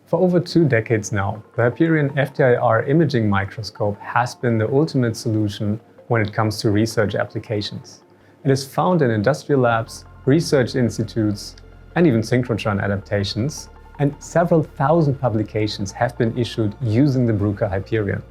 For over 2 decades now, the HYPERION FT-IR imaging microscope has been the ultimate solution when it comes to research applications. It is found in industrial labs, research institutes, and even synchrotron adaptations, and several thousand publications have been issued using the Bruker HYPERION.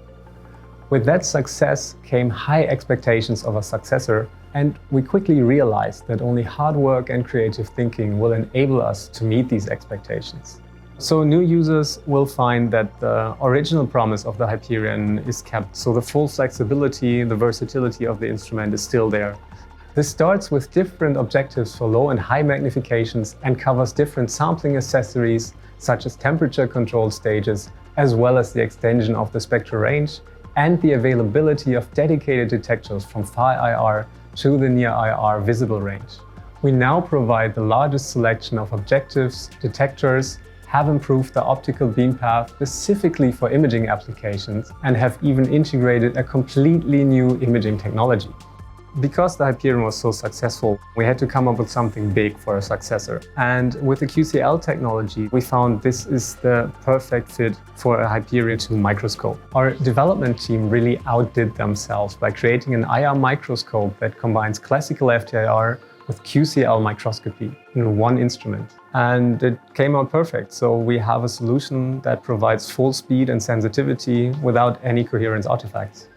With that success came high expectations of a successor, and we quickly realized that only hard work and creative thinking will enable us to meet these expectations. So new users will find that the original promise of the HYPERION is kept, so the full flexibility, the versatility of the instrument is still there. This starts with different objectives for low and high magnifications and covers different sampling accessories such as temperature control stages, as well as the extension of the spectral range and the availability of dedicated detectors from far IR to the near IR visible range. We now provide the largest selection of objectives, detectors, have improved the optical beam path specifically for imaging applications, and have even integrated a completely new imaging technology. Because the HYPERION was so successful, we had to come up with something big for a successor. And with the QCL technology, we found this is the perfect fit for a HYPERION II microscope. Our development team really outdid themselves by creating an IR microscope that combines classical FT-IR with QCL microscopy in one instrument. And it came out perfect. So we have a solution that provides full speed and sensitivity without any coherence artifacts.